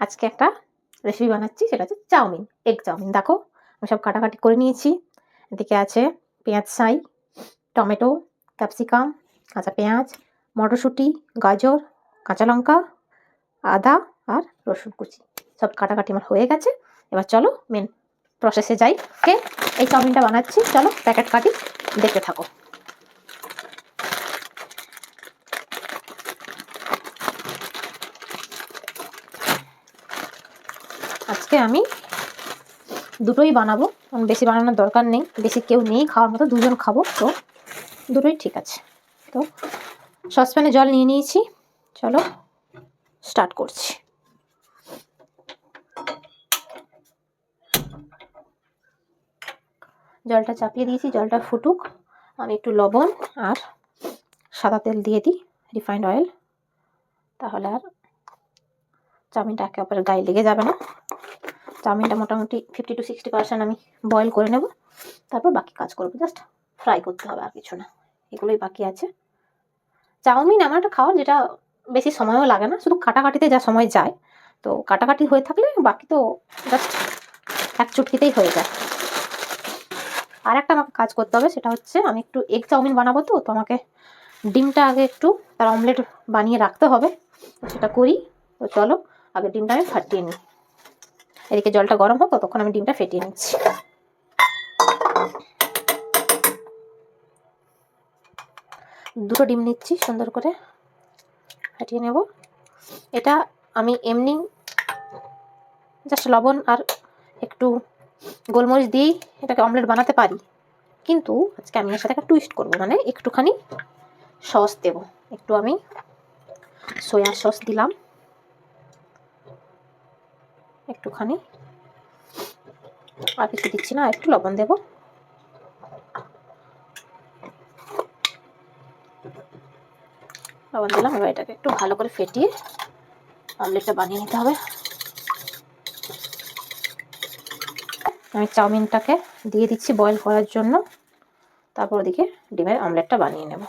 আজকে একটা রেসিপি বানাচ্ছি, সেটা হচ্ছে চাউমিন, এগ চাউমিন। দেখো আমি সব কাটাকাটি করে নিয়েছি। এদিকে আছে পেঁয়াজ ছাই, টমেটো, ক্যাপসিকাম, কাঁচা পেঁয়াজ, মটরশুঁটি, গাজর, কাঁচা লঙ্কা, আদা আর রসুন কুচি। সব কাটাকাটি আমার হয়ে গেছে। এবার চলো মেন প্রসেসে যাই। ওকে, এই চাউমিনটা বানাচ্ছি, চলো প্যাকেট কাটি, দেখতে থাকো। আজকে আমি দুটোই বানাবো, বেশি বানানোর দরকার নেই, বেশি কেউ নেই খাওয়ার মতো, দুজন খাবো তো দুটোই ঠিক আছে। তো সসপ্যানে জল নিয়ে নিয়েছি, চলো স্টার্ট করছি। জলটা চাপিয়ে দিয়েছি, জলটা ফুটুক। আমি একটু লবণ আর সাদা তেল দিয়ে দিই, রিফাইন্ড অয়েল, তাহলে আর চাউমিনটা একে অপরের গায়ে লেগে যাবে না। চাউমিনটা মোটামুটি 50 to 60% আমি বয়েল করে নেব, তারপর বাকি কাজ করবো। জাস্ট ফ্রাই করতে হবে, আর কিছু না, এগুলোই বাকি আছে। চাউমিন এমন একটা খাওয়া যেটা বেশি সময়ও লাগে না, শুধু কাটাকাটিতে যা সময় যায়। তো কাটাকাটি হয়ে থাকলে বাকি তো জাস্ট এক চুটকিতেই হয়ে যায়। আর একটা আমাকে কাজ করতে হবে, সেটা হচ্ছে আমি একটু এগ চাউমিন বানাবো। তো আমাকে ডিমটা আগে একটু তার অমলেট বানিয়ে রাখতে হবে, সেটা করি। তো চলো আগে ডিমটা আমি ফাটিয়ে নিই। এদিকে জলটা গরম হোক, ততক্ষণ আমি ডিমটা ফেটিয়ে নিচ্ছি। দুটো ডিম নিচ্ছি, সুন্দর করে ফাটিয়ে নেব। এটা আমি এমনি জাস্ট লবণ আর একটু গোলমরিচ দিয়েই এটাকে অমলেট বানাতে পারি, কিন্তু আজকে আমি এর সাথে একটা টুইস্ট করবো, মানে একটুখানি সস দেব। একটু আমি সয়া সস দিলাম, একটুখানি, আর কিছু দিচ্ছি না, একটু লবণ দেব। লবণ দিলাম। এবার এটাকে একটু ভালো করে ফেটিয়ে অমলেটটা বানিয়ে নিতে হবে। আমি চাউমিনটাকে দিয়ে দিচ্ছি বয়েল করার জন্য, তারপর ওদিকে ডিমের অমলেটটা বানিয়ে নেব।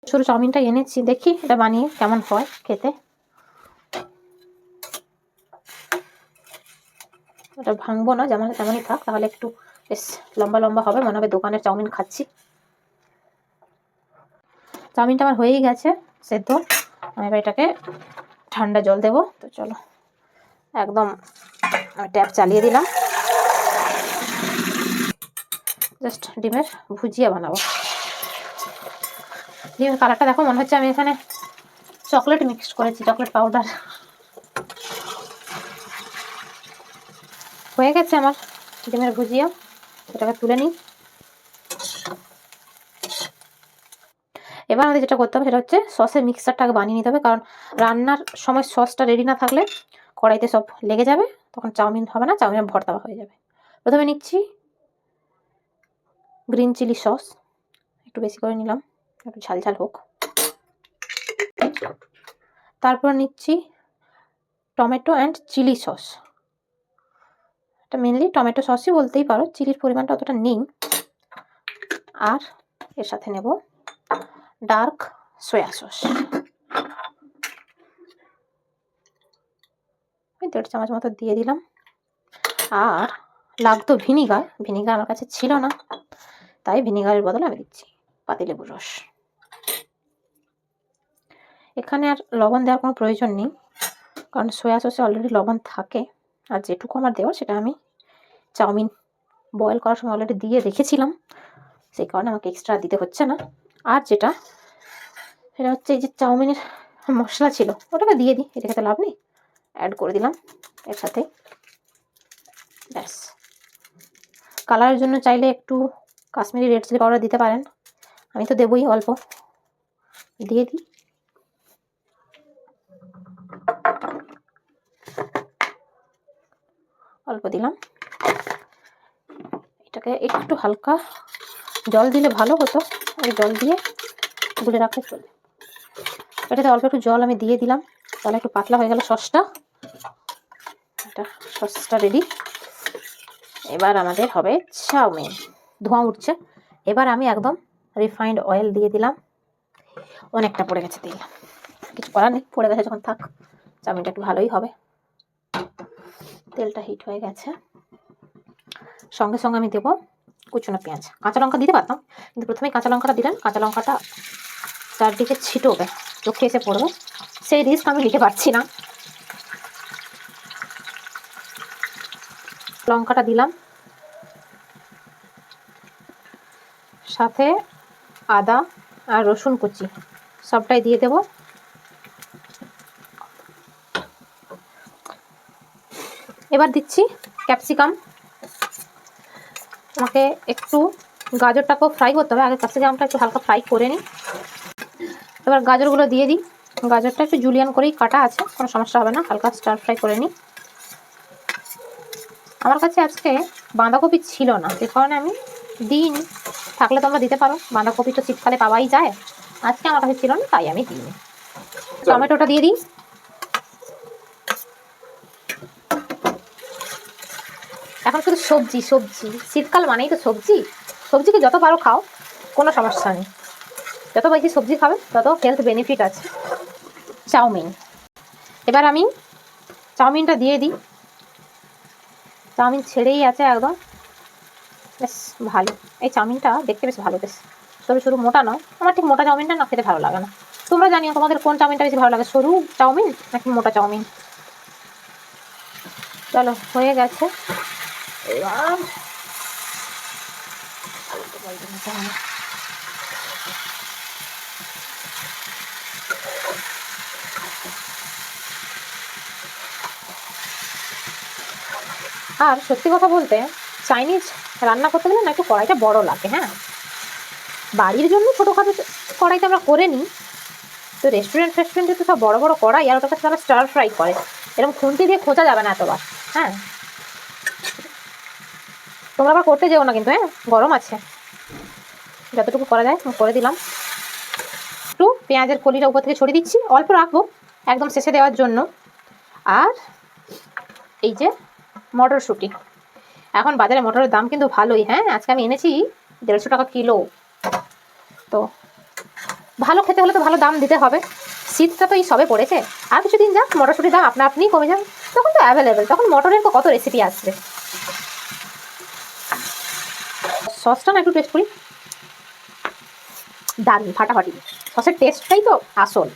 ছোটো চাউমিনটা এনেছি, দেখি এটা বানিয়ে কেমন হয় খেতে। এটা ভাঙবো না, যেমন তেমনই থাক, তাহলে একটু বেশ লম্বা লম্বা হবে, মনে হবে দোকানের চাউমিন খাচ্ছি। চাউমিনটা আমার হয়েই গেছে সেদ্ধ। আমি এবার এটাকে ঠান্ডা জল দেবো। তো চলো একদম ট্যাপ চালিয়ে দিলাম, জাস্ট ডিমের ভুজিয়া বানাবো। ডিমের কালারটা দেখো, মনে হচ্ছে আমি এখানে চকলেট মিক্সড করেছি, চকলেট পাউডার। হয়ে গেছে আমার ডিমের ভুজিয়া, এটাকে তুলে নিই। এবার আমাদের যেটা করতে হবে সেটা হচ্ছে সসের মিক্সচারটাকে বানিয়ে নিতে হবে, কারণ রান্নার সময় সসটা রেডি না থাকলে কড়াইতে সব লেগে যাবে, তখন চাউমিন হবে না, চাউমিনের ভর্তা হয়ে যাবে। প্রথমে নিচ্ছি গ্রিন চিলি সস, একটু বেশি করে নিলাম, একটু ঝাল ঝাল হোক। তারপর নিচ্ছি টমেটো অ্যান্ড চিলি সস, এটা মেনলি টমেটো সসই বলতেই পারো, চিলির পরিমাণটা অতটা নেই। আর এর সাথে নেব ডার্ক সয়া সস, 1.5 চামচ মতো দিয়ে দিলাম। আর লাগতো ভিনিগার, ভিনিগার আমার কাছে ছিল না, তাই ভিনিগারের বদলে আমি দিচ্ছি পাতিলেবুর রস। এখানে আর লবণ দেওয়ার কোনো প্রয়োজন নেই, কারণ সয়া সসে অলরেডি লবণ থাকে। আর যেটুকু আমার দেওয়ার সেটা আমি চাউমিন বয়েল করার সময় অলরেডি দিয়ে রেখেছিলাম, সেই কারণে আমাকে এক্সট্রা দিতে হচ্ছে না। আর যেটা সেটা হচ্ছে এই যে চাউমিনের মশলা ছিল, ওটাকে দিয়ে দিই, এটা খেতে লাভ নেই, অ্যাড করে দিলাম এর সাথে। ব্যাস, কালারের জন্য চাইলে একটু কাশ্মীরি রেড চিলি পাউডার দিতে পারেন, আমি তো দেবই, অল্প দিয়ে দিই। অল্প দিলাম। এটাকে একটু হালকা জল দিলে ভালো হতো, ওই জল দিয়ে গুলে রাখলে চলবে। এটাতে অল্প একটু জল আমি দিয়ে দিলাম, তাহলে একটু পাতলা হয়ে গেল সসটা। এটা সসটা রেডি। এবার আমাদের হবে চাউমিন। ধোঁয়া উঠছে, এবার আমি একদম রিফাইন্ড অয়েল দিয়ে দিলাম। অনেকটা পড়ে গেছে তেল, কিছু করার নেই, পড়ে গেছে যখন থাক, চাউমিনটা একটু ভালোই হবে। তেলটা হিট হয়ে গেছে, সঙ্গে সঙ্গে আমি দেবো কুচনো পেঁয়াজ। কাঁচা লঙ্কা দিতে পারতাম, কিন্তু প্রথমেই কাঁচা লঙ্কাটা দিলেন, কাঁচা লঙ্কাটা চারদিকে ছিটোবে, চোখে এসে পড়বে, সেই রিস্ক আমি নিতে পারছি না। লঙ্কাটা দিলাম, সাথে আদা আর রসুন কুচি সবটাই দিয়ে দেব। এবার দিচ্ছি ক্যাপসিকাম। আমাকে একটু গাজরটাকেও ফ্রাই করতে হবে, আগে ক্যাপসিকামটা একটু হালকা ফ্রাই করে নিই। এবার গাজরগুলো দিয়ে দিই। গাজরটা একটু জুলিয়ান করেই কাটা আছে, কোনো সমস্যা হবে না, হালকা স্টার ফ্রাই করে নিই। আমার কাছে আজকে বাঁধাকপি ছিল না, যে কারণে আমি দিইনি, থাকলে তোমরা দিতে পারো, বাঁধাকপি তো শীতকালে পাওয়াই যায়। আজকে আমার কাছে ছিল না, তাই আমি দিইনি। টমেটোটা দিয়ে দিই। এখন শুধু সবজি সবজি, শীতকাল মানেই তো সবজি, সবজিকে যত পারো খাও, কোনো সমস্যা নেই, যত বেশি সবজি খাবে তত হেলথ বেনিফিট আছে। চাউমিন, এবার আমি চাউমিনটা দিয়ে দিই। চাউমিন ছেড়েই আছে একদম, বেশ ভালো। এই চাউমিনটা দেখতে বেশ ভালো, বেশ সরু সরু, মোটা নয়। আমার ঠিক মোটা চাউমিনটা না খেতে ভালো লাগে না। তোমরা জানিও তোমাদের কোন চাউমিনটা বেশি ভালো লাগে, সরু চাউমিন নাকি মোটা চাউমিন। চলো হয়ে গেছে, এবার আর সত্যি কথা বলতে চাইনিজ রান্না করতে গেলে না একটু কড়াইটা বড় লাগে। হ্যাঁ, বাড়ির জন্য ছোটোখাটো কড়াইতে আমরা করে নিই, তো রেস্টুরেন্টে তো সব বড় বড় কড়াই, আর ওটার কাছে তারা স্টার ফ্রাই করে, এরকম খুন্তি দিয়ে খোঁজা যাবে না এতবার। হ্যাঁ, তোমরা আবার করতে যেও না কিন্তু, হ্যাঁ গরম আছে, যতটুকু করা যায় করে দিলাম। একটু পেঁয়াজের কলিটা উপর থেকে ছড়িয়ে দিচ্ছি, অল্প রাখবো একদম শেষে দেওয়ার জন্য। আর এই যে মটরশুঁটি, এখন বাজারে মটরের দাম কিন্তু ভালোই। হ্যাঁ, আজকে আমি এনেছি 150 টাকা কিলো, তো ভালো খেতে হলে তো ভালো দাম দিতে হবে। শীতটা তো এই সবে পড়েছে, আর কিছুদিন যাক মটরশুঁটির দাম আপনা আপনি কমে যাবে, তখন তো অ্যাভেলেবেল, তখন মটরের তো কত রেসিপি আসবে। সসটা না একটু টেস্ট করি, দারুণ ফাটাফাটি, সসের টেস্টটাই তো আসল।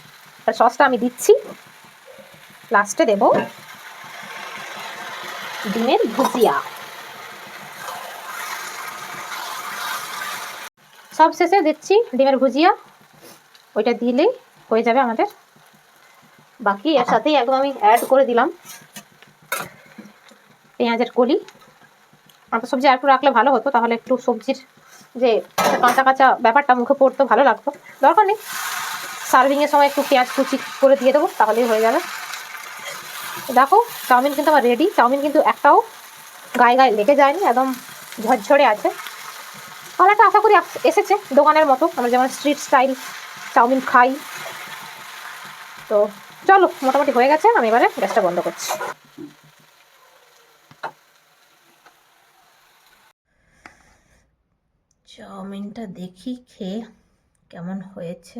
আর সসটা আমি দিচ্ছি, লাস্টে দেব ডিমের ভুজিয়া, সব শেষে দিচ্ছি ডিমের ভুজিয়া, ওইটা দিলেই হয়ে যাবে আমাদের। বাকি এর সাথেই একদম আমি অ্যাড করে দিলাম পেঁয়াজের কলি। আমার সবজি আর একটু রাখলে ভালো হতো, তাহলে একটু সবজির যে কাঁচা কাঁচা ব্যাপারটা মুখে পড়তো, ভালো লাগতো। দরকার নেই, সার্ভিংয়ের সময় একটু পেঁয়াজ কুচি করে দিয়ে দেবো, তাহলেই হয়ে যাবে। দেখো চাউমিন কিন্তু আমার রেডি, চাউমিন কিন্তু একটাও গায়ে গায়ে লেগে যায়নি, একদম ঝরঝরে আছে। কালারটা আশা করি এসেছে দোকানের মতো, আমরা যেমন স্ট্রিট স্টাইল চাউমিন খাই। তো চলো, মোটামুটি হয়ে গেছে, আমি এবারে গ্যাসটা বন্ধ করছি। চাউমিনটা দেখি খেয়ে কেমন হয়েছে।